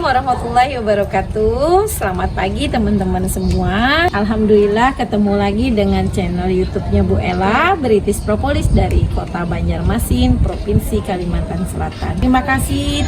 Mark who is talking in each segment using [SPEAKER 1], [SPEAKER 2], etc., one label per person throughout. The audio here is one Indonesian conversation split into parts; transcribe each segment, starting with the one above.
[SPEAKER 1] warahmatullahi wabarakatuh. Selamat pagi teman-teman semua. Alhamdulillah ketemu lagi dengan channel YouTube-nya Bu Ella, Beritis Propolis dari Kota Banjarmasin, Provinsi Kalimantan Selatan. Terima kasih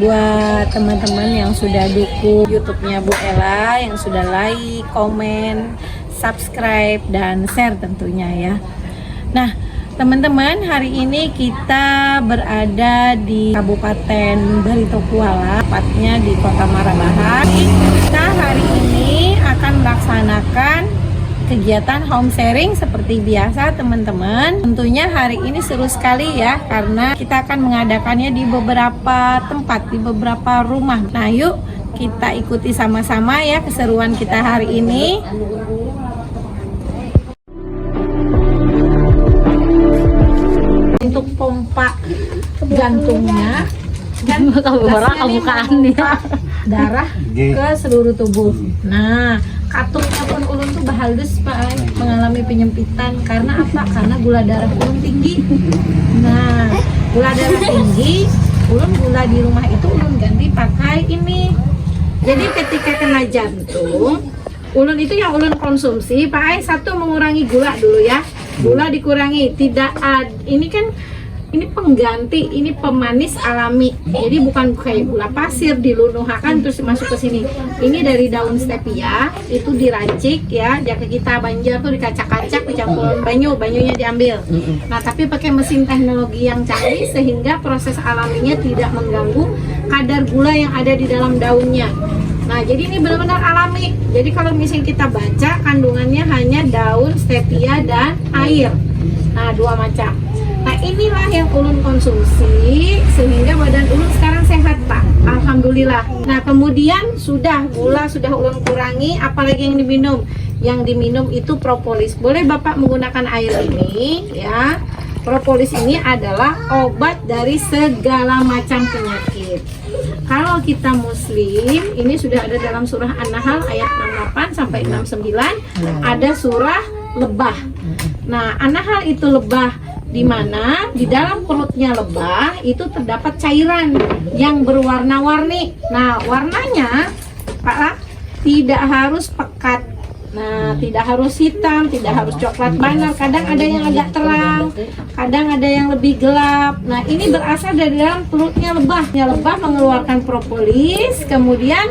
[SPEAKER 1] buat teman-teman yang sudah dukung YouTube-nya Bu Ella, yang sudah like, komen, subscribe, dan share tentunya ya. Nah, teman-teman, hari ini kita berada di Kabupaten Barito Kuala, tepatnya di Kota Marabahan. Kita hari ini akan melaksanakan kegiatan home sharing seperti biasa teman-teman. Tentunya hari ini seru sekali ya, karena kita akan mengadakannya di beberapa tempat, di beberapa rumah. Nah yuk kita ikuti sama-sama ya keseruan kita hari ini. Untuk pompa jantungnya kan darah ke seluruh tubuh. Nah, katungnya pun ulun tuh bahaldus Pak, mengalami penyempitan karena apa? Karena gula darah ulun tinggi. Nah, gula darah tinggi, ulun gula di rumah itu ulun ganti pakai ini. Jadi ketika kena jantung, ulun itu yang ulun konsumsi Pak, satu mengurangi gula dulu ya. Gula dikurangi, tidak ada, ini kan ini pengganti, ini pemanis alami. Jadi bukan kayak gula pasir dilunuhakan terus masuk ke sini. Ini dari daun stevia, itu diracik ya. Jika kita Banjar tuh dikacak-kacak, dicampur banyunya diambil. Nah, tapi pakai mesin teknologi yang canggih sehingga proses alaminya tidak mengganggu kadar gula yang ada di dalam daunnya. Nah, jadi ini benar-benar alami. Jadi kalau misalnya kita baca kandungannya hanya daun stevia dan air. Nah, dua macam. Nah, inilah yang ulun konsumsi sehingga badan ulun sekarang sehat Pak. Alhamdulillah. Nah, kemudian gula sudah ulun kurangi, apalagi yang diminum. Yang diminum itu propolis. Boleh Bapak menggunakan air ini ya. Propolis ini adalah obat dari segala macam penyakit. Kalau kita muslim, ini sudah ada dalam surah An-Nahl ayat 68 sampai 69, ada surah lebah. Nah, An-Nahl itu lebah, di mana di dalam perutnya lebah itu terdapat cairan yang berwarna-warni. Nah, warnanya Pak, tidak harus pekat. Nah, tidak harus hitam, tidak harus coklat banar. Kadang ada yang agak terang, kadang ada yang lebih gelap. Nah, ini berasal dari dalam perutnya lebah. Lebah mengeluarkan propolis. Kemudian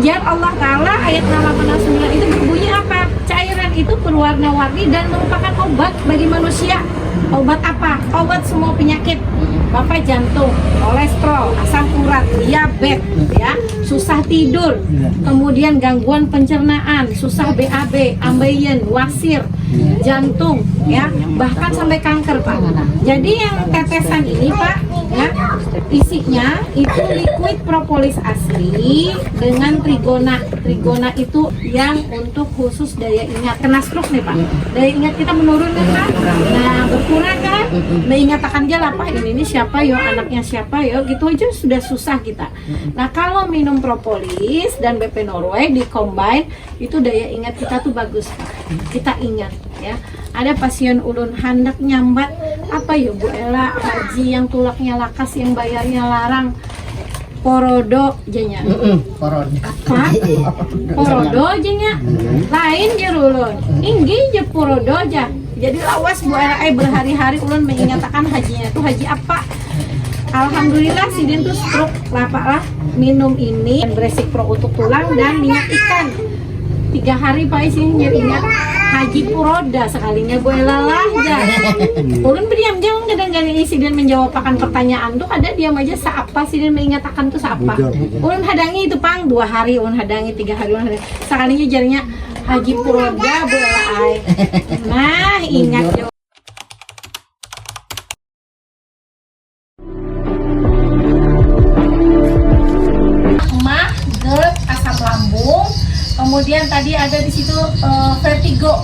[SPEAKER 1] jar Allah Ta'ala ayat 89 itu berbunyi apa? Cairan itu berwarna-warni dan merupakan obat bagi manusia. Obat apa? Obat semua penyakit. Bapak jantung, kolesterol, asam urat, diabetes, ya, susah tidur, kemudian gangguan pencernaan, susah BAB, ambeien, wasir, jantung, ya, bahkan sampai kanker Pak. Jadi yang tetesan ini Pak, ya, isinya itu liquid propolis asli dengan trigona. Trigona itu yang untuk khusus daya ingat. Kena stroke nih Pak, daya ingat kita menurun kan Pak? Nah, berkurang kan? Nah, ingat akan jalan Pak, ini siapa yo, anaknya siapa yo, gitu aja sudah susah kita. Nah, kalau minum propolis dan BP Norway di combine, itu daya ingat kita tuh bagus Pak. Kita ingat ya, ada pasien ulun hendak nyambat apa yo Bu Ella, haji yang tulaknya lakas, yang bayarnya larang, porodo jenya. Apa? Porodo jenya. Lain je ulun. Inggi je porodo aja. Jadi lawas Bu Ella berhari-hari ulun mengingatkan hajinya tuh haji apa. Alhamdulillah sidin tuh stroke lah minum ini Bresik Pro untuk tulang dan minyak ikan. 3 hari Pak isinya ingat haji puroda sekalinya Bu Ella lah aja. Ulun berdiam jauh kadang-kadang sidin menjawab akan pertanyaan tuh ada diam aja seapa sidin mengingatkan tuh seapa. Ulun hadangi itu Pang 2 hari ulun hadangi, 3 hari ulun hadangi. Sekalinya jarinya haji puroda Bu Ella ay. Nah, ingat yo. Mah, GERD, asam lambung. Kemudian tadi ada di situ vertigo,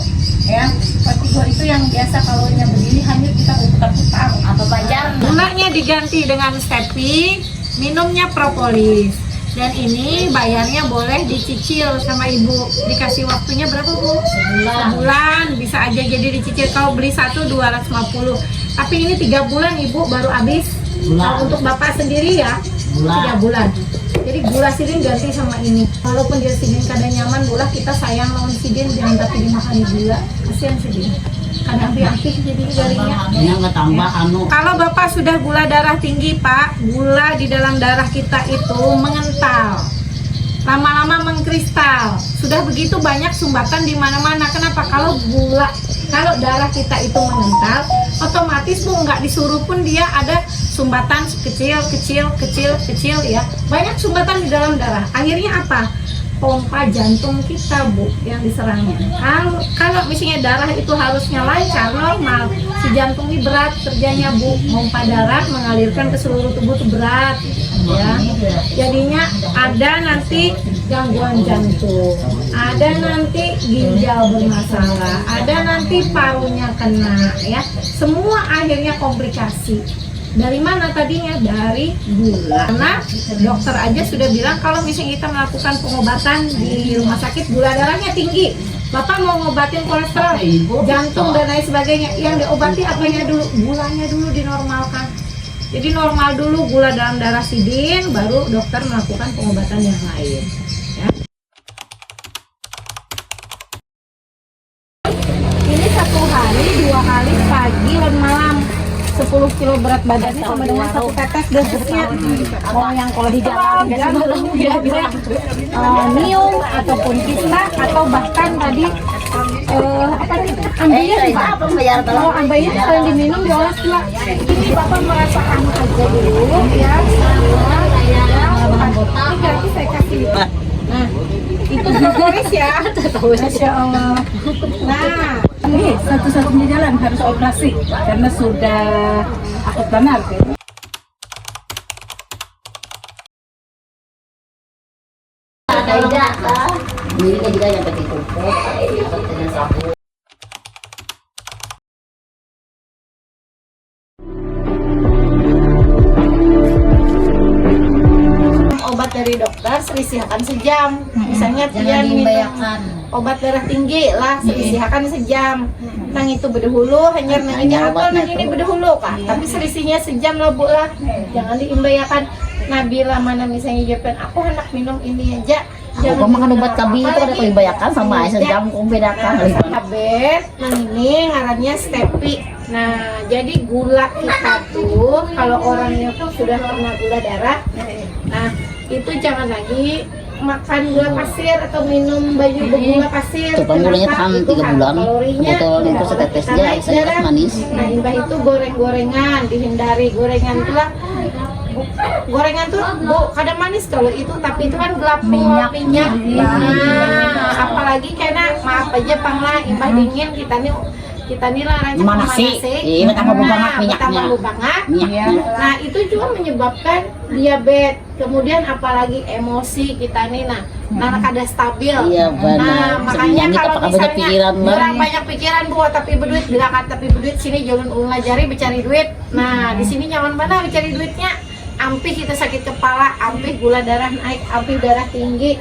[SPEAKER 1] ya. Vertigo itu yang biasa kalau berdiri hanya kita putar-putar atau Banjar. Gulanya diganti dengan stepi, minumnya propolis. Dan ini bayarnya boleh dicicil sama ibu. Dikasih waktunya berapa Bu? Sebulan. Bisa aja jadi dicicil. Kalau beli satu 250. Tapi ini 3 bulan ibu baru habis. Kalau untuk Bapak sendiri ya 3 bulan. Jadi gula sidin ganti sama ini. Walaupun dia sidin kadang nyaman gula, kita sayang lawan sidin, jangan tapi dimakan gula. Kasihan sidin. Kadang aktif jadi garingnya.
[SPEAKER 2] Ini nggak tambah anu.
[SPEAKER 1] Kalau Bapak sudah gula darah tinggi, Pak, gula di dalam darah kita itu mengental. Lama-lama mengkristal. Sudah begitu banyak sumbatan di mana-mana. Kenapa? Kalau darah kita itu mengental, otomatis Bu nggak disuruh pun dia ada sumbatan kecil ya. Banyak sumbatan di dalam darah. Akhirnya apa? Pompa jantung kita Bu yang diserangnya. Kalau misalnya darah itu harusnya lancar, normal, si jantung ini berat kerjanya Bu, pompa darah mengalirkan ke seluruh tubuh itu berat ya. Jadinya ada nanti gangguan jantung, ada nanti ginjal bermasalah, ada nanti parunya kena ya. Semua akhirnya komplikasi. Dari mana tadinya? Dari gula. Karena dokter aja sudah bilang kalau misalnya kita melakukan pengobatan di rumah sakit gula darahnya tinggi, Bapak mau ngobatin kolesterol, jantung dan lain sebagainya, yang diobati apanya dulu? Gulanya dulu dinormalkan. Jadi normal dulu gula dalam darah sidin, baru dokter melakukan pengobatan yang lain ya. Ini 1 hari, 2 kali pagi dan malam. 10 kilo berat badannya sama dengan 1 tetes dosisnya. Mau yang kalau di jalan bisa mium ataupun kista atau bahkan tadi ambeien Pak. Kalau ambeien kalau diminum jelas lah. Ini Bapak merasakan aja dulu ya. Ini berarti saya kasih. Nah, itu tertulis ya. Masya Allah. Nah,
[SPEAKER 3] ini satu-satunya jalan harus operasi karena sudah akut benar.
[SPEAKER 2] Miliknya juga yang pakai kumpul, dengan sapu.
[SPEAKER 1] Obat dari dokter selisihakan sejam. Misalnya dia minum obat darah tinggi lah, selisihakan sejam. Nang itu bedahulu, hanya nang ini atau nang ini bedahulu Kak. Tapi selisihnya sejam lah Bu lah. Jangan diimbayakan. Nabila mana misalnya Japan, aku hendak minum ini aja.
[SPEAKER 2] Aku makan obat KB itu ada dibayarkan sama sejam kok bedakan.
[SPEAKER 1] Kabeh, nah ini ngarannya stepi. Nah, jadi gula kita tuh kalau orangnya tuh sudah kena gula darah, nah itu jangan lagi makan gula pasir atau minum baju bergula pasir.
[SPEAKER 2] Coba gulanya tahan 3 bulan. Botol itu setetes aja, saya manis.
[SPEAKER 1] Nah, imbah itu goreng-gorengan, dihindari gorengan itulah. Gorengan tuh Bu, kadang manis kalau itu, tapi itu kan gelap minyak. Nah, apalagi karena maaf aja panglah imbah dingin kita nih lah rancang
[SPEAKER 2] Manasi. Iya, tambah banget minyaknya.
[SPEAKER 1] Nah, itu juga menyebabkan diabetes. Kemudian apalagi emosi kita nih kada stabil.
[SPEAKER 2] Iya,
[SPEAKER 1] Nah, makanya kalau misalnya
[SPEAKER 2] pikiran,
[SPEAKER 1] banyak pikiran Bu, tapi berduit bila tapi berduit sini jangan ulajari mencari duit. Nah, di sini nyaman mana mencari duitnya? Ampih kita sakit kepala, ampih gula darah naik, ampih darah tinggi.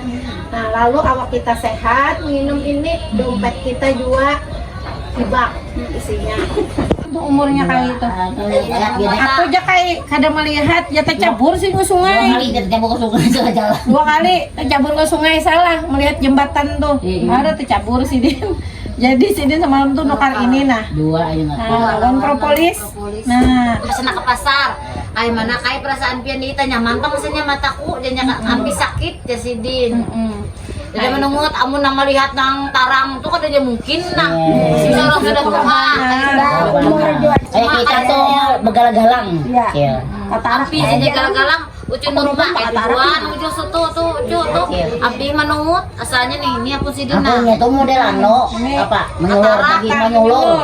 [SPEAKER 1] Nah, lalu awak kita sehat, minum ini, dompet kita juga hibak isinya. Umurnya kayak itu. Aku aja kayak kadang melihat ya tercabur sih ke sungai.
[SPEAKER 2] 2 kali tercabur ke sungai jalan.
[SPEAKER 1] 2 kali tercabur ke sungai, salah melihat jembatan tuh. Ada tercabur sih dia. Jadi sini semalam tuh nukar ini
[SPEAKER 2] 2 aja nggak.
[SPEAKER 1] Nah, lawan propolis. Nah,
[SPEAKER 4] Kesana ke pasar. Ay mana kay perasaan pian di tanya mantap maksudnya mataku dan ampi sakit ya sidin. Jadi menungut amun nang melihat nang tarang tuh katanya mungkin nah. Kalau sudah rumah.
[SPEAKER 2] Kayak kita tuh begala-galang. Iya.
[SPEAKER 4] Ampi saja galang-galang ucun rumah tuan ucun soto tuh tuh ampi menungut asalnya nih ini aku sidin nah.
[SPEAKER 2] Aku tuh model apa? Menyolor daging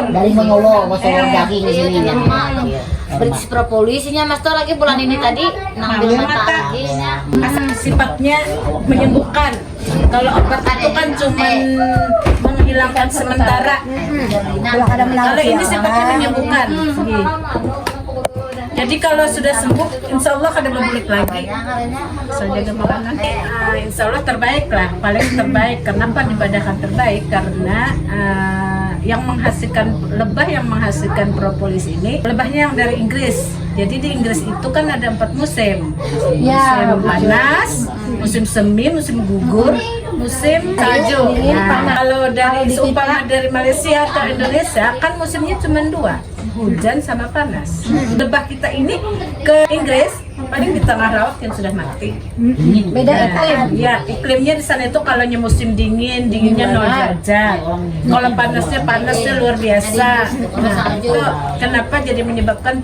[SPEAKER 2] dari menyolor masuk daging di sini ya.
[SPEAKER 4] British Propolisnya mas tuh lagi bulan ini tadi ngambil mata lagi nya.
[SPEAKER 3] Sifatnya menyembuhkan. Kalau obat itu kan cuma menghilangkan sementara. Kalau ini sifatnya menyembuhkan. Jadi kalau sudah sembuh, insya Allah kada balik lagi. Saya jaga makan nanti, insya Allah terbaik lah, paling terbaik. Kenapa dibadahkan terbaik? Karena yang menghasilkan lebah yang menghasilkan propolis ini lebahnya yang dari Inggris. Jadi di Inggris itu kan ada 4 musim.
[SPEAKER 1] Ya,
[SPEAKER 3] Musim panas, musim semi, musim gugur, musim salju. Nah, kalau dari seumpama dari Malaysia atau Indonesia kan musimnya cuma 2, hujan sama panas. Lebah kita ini ke Inggris paling di tengah laut yang sudah mati.
[SPEAKER 1] Beda iklim.
[SPEAKER 3] Ya, iklimnya di sana itu kalau musim dinginnya 0 derajat. Kalau panasnya luar biasa. Nah, itu kenapa jadi menyebabkan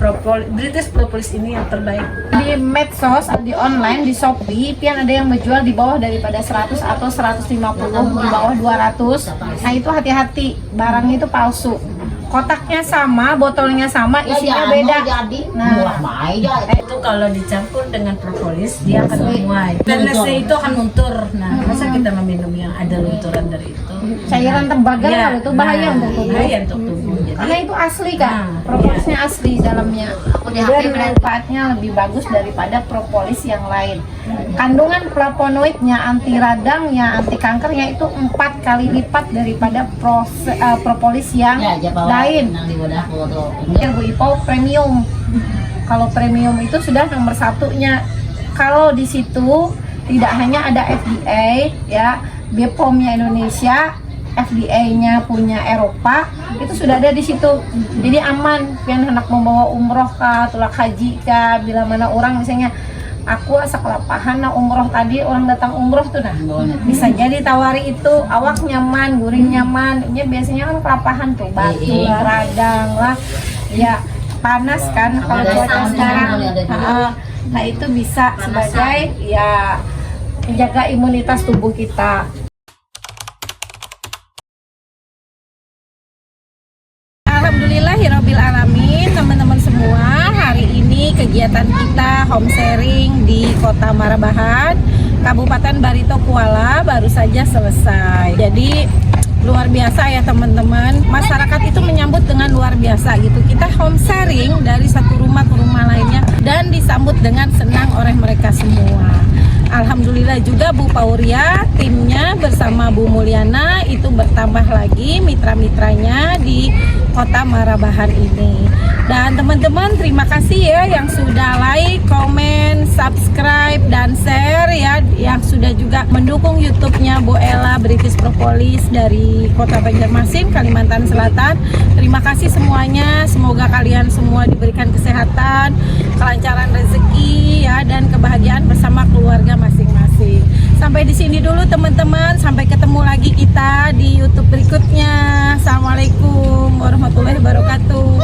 [SPEAKER 3] British propolis ini yang terbaik.
[SPEAKER 1] Di medsos, di online, di Shopee, pian ada yang menjual di bawah daripada 100 atau 150, di bawah 200. Nah itu hati-hati, barangnya itu palsu. Kotaknya sama, botolnya sama, isinya beda.
[SPEAKER 2] Nah,
[SPEAKER 3] Itu kalau dicampur dengan propolis dia akan memuai. Dan nasi itu akan luntur. Nah, masa kita meminum yang ada lunturan dari itu?
[SPEAKER 1] Cairan tembaga
[SPEAKER 3] Ya,
[SPEAKER 1] itu bahaya untuk tubuh.
[SPEAKER 3] Bahaya untuk tubuh. Jadi,
[SPEAKER 1] Karena itu asli Kak,
[SPEAKER 3] Nah,
[SPEAKER 1] propolisnya asli dalamnya.
[SPEAKER 4] di
[SPEAKER 1] Dan
[SPEAKER 4] HP
[SPEAKER 1] manfaatnya lebih bagus daripada propolis yang lain. Kandungan flavonoidnya, anti radangnya, anti kankernya itu 4 kali lipat daripada propolis yang lain. Yang Bu Ipo premium. Kalau premium itu sudah nomor 1-nya. Kalau di situ tidak hanya ada FDA ya, BPOM-nya Indonesia, FDA-nya punya Eropa, itu sudah ada di situ. Jadi aman, pian hendak membawa umroh kah, tulak haji kah, bila mana orang misalnya aku asa kelapahan nah umroh tadi orang datang umroh tuh nah bisa jadi tawari itu awak nyaman, guring nyaman. Ya biasanya kan kelapahan tuh batu lah, radang lah, ya panas kan kalau cuaca sekarang. Nah itu bisa sebagai ya menjaga imunitas tubuh kita. Alhamdulillahirabbil alamin, teman-teman semua. Hari ini kegiatan kita home sharing di Kota Marabahan, Kabupaten Barito Kuala baru saja selesai. Jadi luar biasa ya teman-teman. Masyarakat itu menyambut dengan luar biasa gitu. Kita home sharing dari satu rumah ke rumah lainnya dan disambut dengan senang oleh mereka semua. Alhamdulillah juga Bu Pauria, timnya bersama Bu Mulyana itu bertambah lagi mitra-mitranya di Kota Marabahan ini. Dan teman-teman terima kasih ya yang sudah like, komen, subscribe, dan share ya, yang sudah juga mendukung YouTube-nya Bu Ella British Propolis dari Kota Banjarmasin, Kalimantan Selatan. Terima kasih semuanya, semoga kalian semua diberikan kesehatan, kelancaran rezeki ya, dan kebahagiaan bersama keluarga masing-masing. Sampai di sini dulu teman-teman, sampai ketemu lagi kita di YouTube berikutnya. Assalamualaikum warahmatullahi wabarakatuh.